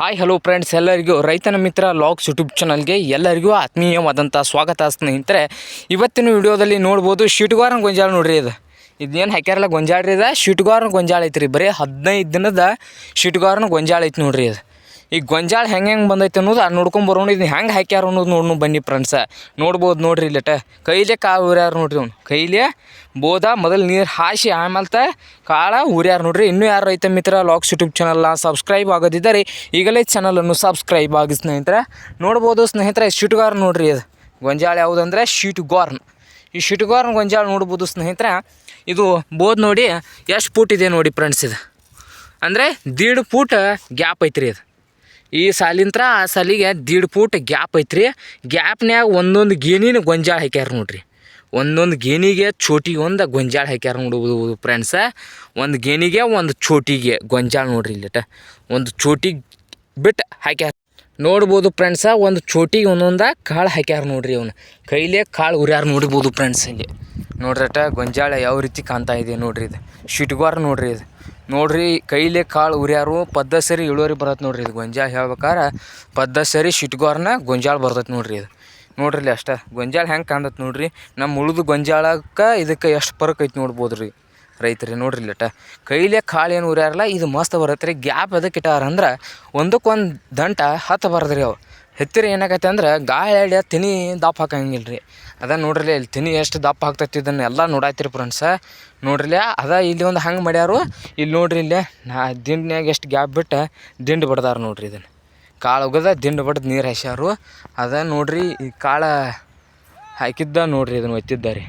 Hi hello friends, ಎಲ್ಲರಿಗೂ ರೈತನ ಮಿತ್ರ logs YouTube ಚಾನಲ್ಗೆ ಎಲ್ಲರಿಗೂ ಆತ್ಮೀಯವಾದಂಥ ಸ್ವಾಗತ ಸ್ನೇಹಿತರೆ. ಇವತ್ತಿನ ವಿಡಿಯೋದಲ್ಲಿ ನೋಡ್ಬೋದು ಶೀಟ್ಗಾರನ ಗೊಂಜಾಳ ನೋಡ್ರಿ. ಇದೇನು ಹಾಕ್ಯಾರಲ್ಲ ಗೊಂಜಾಳ ರೀ, ಶೀಟ್ಗಾರನ ಗೊಂಜಾಳ ಐತ್ರಿ. ಬರೀ 15 ದಿನದ ಶೀಟ್ಗಾರನ ಗೊಂಜಾಳ ಐತಿ ನೋಡ್ರಿ. ಈ ಗೊಂಜಾಳ ಹೆಂಗೆ ಬಂದೈತೆ ಅನ್ನೋದು ನೋಡ್ಕೊಂಬರೋಣ. ಇದು ಹೆಂಗೆ ಹಾಕ್ಯಾರ ಅನ್ನೋದು ನೋಡ್ನು ಬನ್ನಿ ಫ್ರೆಂಡ್ಸ. ನೋಡ್ಬೋದು ನೋಡ್ರಿ ಇಲ್ಲಟ ಕೈಲೇ ಕಾಳು ಊರ್ಯಾರ ನೋಡ್ರಿ. ಅವ್ನು ಕೈಲೇ ಬೋದ ಮೊದಲು ನೀರು ಹಾಸಿ ಆಮೇಲೆ ಕಾಳ ಊರ್ಯಾರ ನೋಡ್ರಿ. ಇನ್ನೂ ಯಾರು ರೈತ ಮಿತ್ರ ಲಾಗ್ಸ್ ಯೂಟ್ಯೂಬ್ ಚಾನಲ್ನ ಸಬ್ಸ್ಕ್ರೈಬ್ ಆಗೋದಿದ್ದಾರೆ ಈಗಲೇ ಚಾನಲನ್ನು ಸಬ್ಸ್ಕ್ರೈಬ್ ಆಗಿ ಸ್ನೇಹಿತರೆ. ನೋಡ್ಬೋದು ಸ್ನೇಹಿತರೆ, ಶೀಟ್ಗಾರ ನೋಡ್ರಿ. ಅದು ಗೊಂಜಾಳ ಯಾವುದಂದ್ರೆ ಶೀಟ್ಗಾರ್ನ್. ಈ ಶೀಟ್ಗಾರ್ನ ಗೊಂಜಾಳ ನೋಡ್ಬೋದು ಸ್ನೇಹಿತರೆ. ಇದು ಬೋದ್ ನೋಡಿ ಎಷ್ಟು ಫೂಟ್ ಇದೆ ನೋಡಿ ಫ್ರೆಂಡ್ಸ್. ಇದು ಅಂದರೆ 1.5 ಫೂಟ್ ಗ್ಯಾಪ್ ಐತ್ರಿ. ಅದು ಈ ಸಾಲಿಂತ್ರ ಆ ಸಾಲಿಗೆ 1.5 ಫೂಟ್ ಗ್ಯಾಪ್ ಐತ್ರಿ. ಗ್ಯಾಪ್ನ್ಯಾಗ ಒಂದೊಂದು ಗೇಣಿನ ಗೊಂಜಾಳ ಹಾಕ್ಯಾರ ನೋಡ್ರಿ. ಒಂದೊಂದು ಗೇಣಿಗೆ ಚೋಟಿಗೆ ಒಂದು ಗೊಂಜಾಳ ಹಾಕ್ಯಾರ ನೋಡ್ಬೋದು ಫ್ರೆಂಡ್ಸ. ಒಂದು ಗೇಣಿಗೆ ಒಂದು ಚೋಟಿಗೆ ಗೊಂಜಾಳ ನೋಡ್ರಿ. ಇಲ್ಲಟ ಒಂದು ಚೋಟಿಗೆ ಬಿಟ್ಟು ಹಾಕ್ಯಾರ ನೋಡ್ಬೋದು ಫ್ರೆಂಡ್ಸ. ಒಂದು ಚೋಟಿಗೆ ಒಂದೊಂದು ಕಾಳು ಹಾಕ್ಯಾರ ನೋಡ್ರಿ. ಅವನು ಕೈಲೇ ಕಾಳು ಉರ್ಯಾರ ನೋಡ್ಬೋದು ಫ್ರೆಂಡ್ಸ್. ಇಲ್ಲಿ ನೋಡ್ರಟ ಗೊಂಜಾಳ ಯಾವ ರೀತಿ ಕಾಣ್ತಾ ಇದೆ ನೋಡ್ರಿ. ಇದು ಶೀಟ್ಗಾರ ನೋಡ್ರಿ. ಇದು ನೋಡ್ರಿ ಕೈಲೇ ಕಾಳು ಉರ್ಯಾರು ಪದ್ದಸರಿ ಇಳುವರಿ ಬರತ್ತೆ ನೋಡ್ರಿ. ಇದು ಗೊಂಜಾಳ ಹೇಳ್ಬೇಕಾರೆ ಪದ್ದಸರಿ ಶೀಟ್ಗಾರನ ಗೊಂಜಾಳ ಬರ್ತೈತೆ ನೋಡ್ರಿ. ಇದು ನೋಡ್ರಿ ಇಲ್ಲಿ ಅಷ್ಟೇ ಗೊಂಜಾಳ ಹೆಂಗೆ ಕಾಣ್ತೈತೆ ನೋಡ್ರಿ. ನಮ್ಮ ಉಳಿದು ಗೊಂಜಾಳಕ್ಕೆ ಇದಕ್ಕೆ ಎಷ್ಟು ಫರಕ್ ಐತೆ ನೋಡ್ಬೋದು ರೀ ರೈತರಿ. ನೋಡ್ರಿ ಇಲ್ಲಟ ಕೈಲೇ ಕಾಳು ಏನು ಉರ್ಯಾರಲ್ಲ, ಇದು ಮಸ್ತ್ ಬರತ್ತೆ ರೀ. ಗ್ಯಾಪ್ ಅದಕ್ಕೆ ಇಟ್ಟಾರ ಅಂದ್ರೆ ಒಂದಕ್ಕೊಂದು ದಂಟ ಹತ್ತು ಬರದ್ರಿ. ಅವು ಹತ್ತಿರ ಏನಾಗೈತೆ ಅಂದ್ರೆ ಗಾಳಿ ತಿನಿ ದಪ್ಪ ಹಾಕಂಗಿಲ್ಲ ರೀ. ಅದ ನೋಡ್ರಿ ಇಲ್ಲಿ ತಿನಿ ಎಷ್ಟು ದಪ್ಪ ಆಗ್ತೈತಿ ಇದನ್ನೆಲ್ಲ ನೋಡಾಯ್ತಿರಿ ಫ್ರೆಂಡ್ಸ. ನೋಡ್ರಿ ಅದ ಇಲ್ಲಿ ಒಂದು ಹಂಗೆ ಮಾಡ್ಯಾರು. ಇಲ್ಲಿ ನೋಡ್ರಿ ಇಲ್ಲೇ ದಿಂಡ್ನ್ಯಾಗ ಎಷ್ಟು ಗ್ಯಾಪ್ ಬಿಟ್ಟು ದಿಂಡು ಬಡ್ದಾರ ನೋಡ್ರಿ. ಇದನ್ನು ಕಾಳು ಒಗದ ದಿಂಡು ಬಡ್ದು ನೀರು ಹಾಸ್ಯಾರು. ಅದ ನೋಡ್ರಿ ಈ ಕಾಳು ಹಾಕಿದ್ದ ನೋಡ್ರಿ. ಇದನ್ನು ಒತ್ತಿದ್ದಾರೆ.